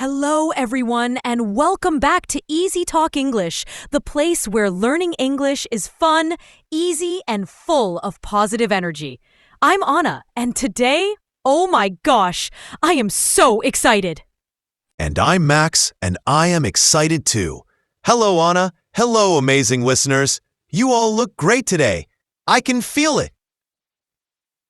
Hello, everyone, and welcome back to Easytalk English, the place where learning English is fun, easy, and full of positive energy. I'm Anna, and today, oh my gosh, I am so excited. And I'm Max, and I am excited too. Hello, Anna. Hello, amazing listeners. You all look great today. I can feel it.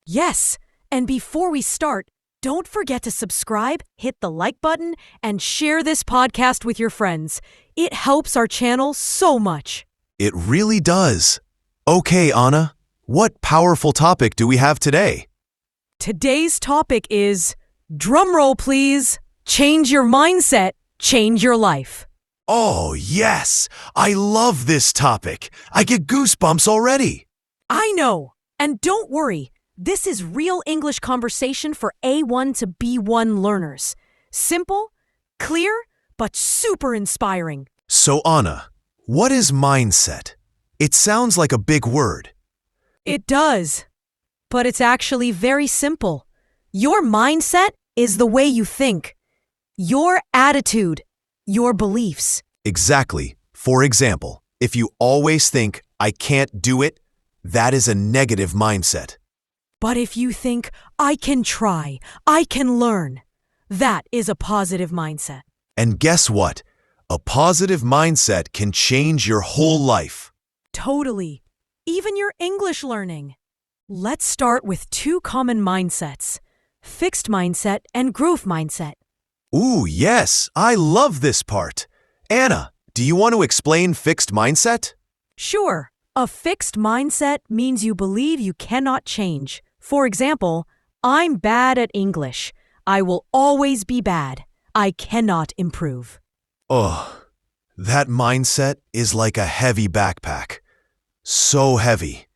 Yes, and before we start, don't forget to subscribe, hit the like button, and share this podcast with your friends. It helps our channel so much. It really does. Okay, Anna, what powerful topic do we have today? Today's topic is, drumroll please, change your mindset, change your life. Oh, yes. I love this topic. I get goosebumps already. I know, and don't worry. This is real English conversation for A1 to B1 learners. Simple, clear, but super inspiring. So, Anna, what is mindset? It sounds like a big word. It does, but it's actually very simple. Your mindset is the way you think, your attitude, your beliefs. Exactly. For example, if you always think, I can't do it, that is a negative mindset. But if you think, I can try, I can learn, that is a positive mindset. And guess what? A positive mindset can change your whole life. Totally. Even your English learning. Let's start with two common mindsets, fixed mindset and growth mindset. Ooh, yes, I love this part. Anna, do you want to explain fixed mindset? Sure. A fixed mindset means you believe you cannot change. For example, I'm bad at English. I will always be bad. I cannot improve. Oh, that mindset is like a heavy backpack. So heavy,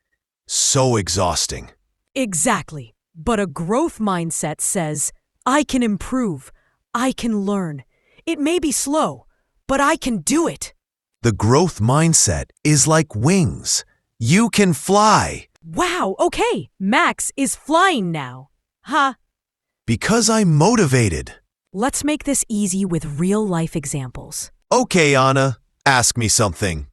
so exhausting. Exactly. But a growth mindset says, I can improve. I can learn. It may be slow, but I can do it. The growth mindset is like wings. You can fly. Wow, okay, Max is flying now. Huh? Because I'm motivated. Let's make this easy with real-life examples. Okay, Anna, ask me something.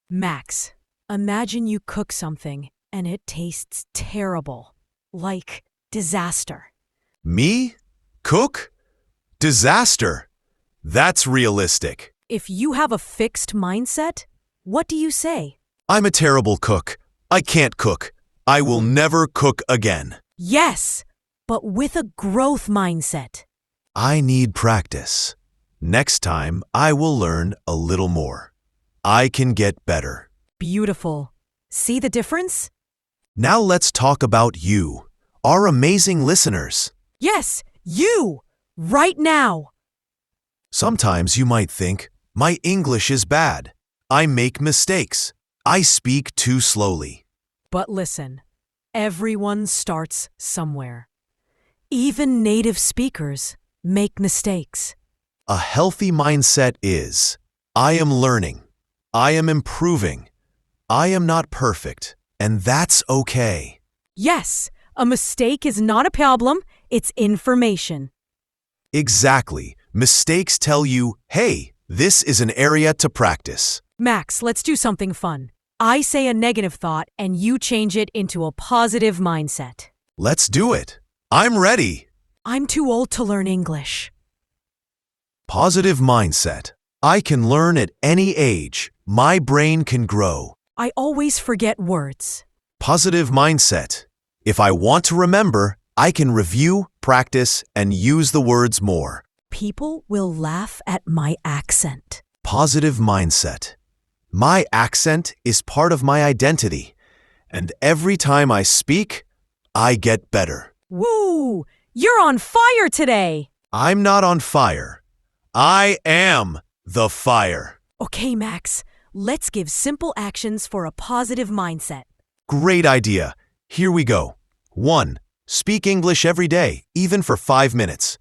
Max, imagine you cook something and it tastes terrible, like disaster. Me? Cook? Disaster. That's realistic. If you have a fixed mindset, what do you say? I'm a terrible cook. I can't cook. I will never cook again. Yes, but with a growth mindset. I need practice. Next time, I will learn a little more. I can get better. Beautiful. See the difference? Now let's talk about you, our amazing listeners. Yes, you! Right now! Sometimes you might think, my English is bad. I make mistakes. I speak too slowly. But listen, everyone starts somewhere. Even native speakers make mistakes. A healthy mindset is, I am learning. I am improving. I am not perfect, and that's okay. Yes, a mistake is not a problem, it's information. Exactly. Mistakes tell you, hey, this is an area to practice. Max, let's do something fun. I say a negative thought and you change it into a positive mindset. Let's do it. I'm ready. I'm too old to learn English. Positive mindset. I can learn at any age. My brain can grow. I always forget words. Positive mindset. If I want to remember, I can review, practice, and use the words more. People will laugh at my accent. Positive mindset. My accent is part of my identity, and every time I speak, I get better. Woo! You're on fire today! I'm not on fire. I am the fire. Okay, Max, let's give simple actions for a positive mindset. Great idea. Here we go. 1. Speak English every day, even for 5 minutes.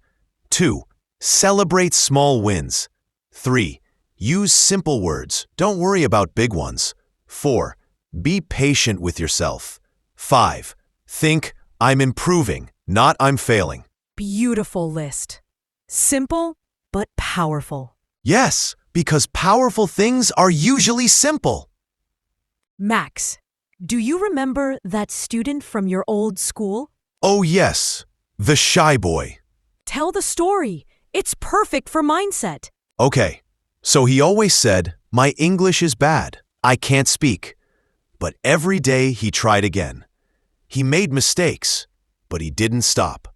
2. Celebrate small wins. 3. Use simple words. Don't worry about big ones. 4. Be patient with yourself. 5. Think, I'm improving, not I'm failing. Beautiful list. Simple, but powerful. Yes, because powerful things are usually simple. Max, do you remember that student from your old school? Oh yes, the shy boy. Tell the story. It's perfect for mindset. Okay, so he always said, "My English is bad. I can't speak." But every day he tried again. He made mistakes, but he didn't stop.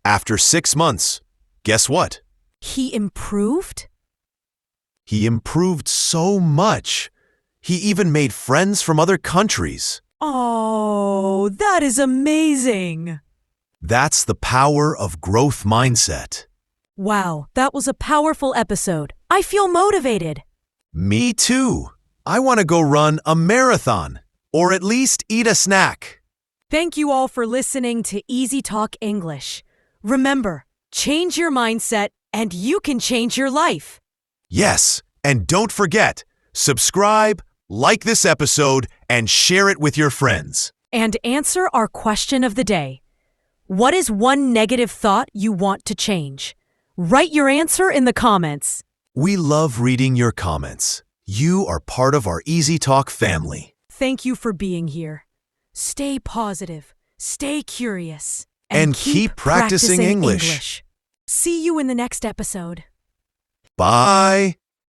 After 6 months, guess what? He improved? He improved so much. He even made friends from other countries. Oh, that is amazing. That's the power of growth mindset. Wow, that was a powerful episode. I feel motivated. Me too. I want to go run a marathon, or at least eat a snack. Thank you all for listening to Easy Talk English. Remember, change your mindset and you can change your life. Yes, and don't forget, subscribe, like this episode, and share it with your friends. And answer our question of the day. What is one negative thought you want to change? Write your answer in the comments. We love reading your comments. You are part of our Easy Talk family. Thank you for being here. Stay positive, stay curious, And keep practicing English. See you in the next episode. Bye.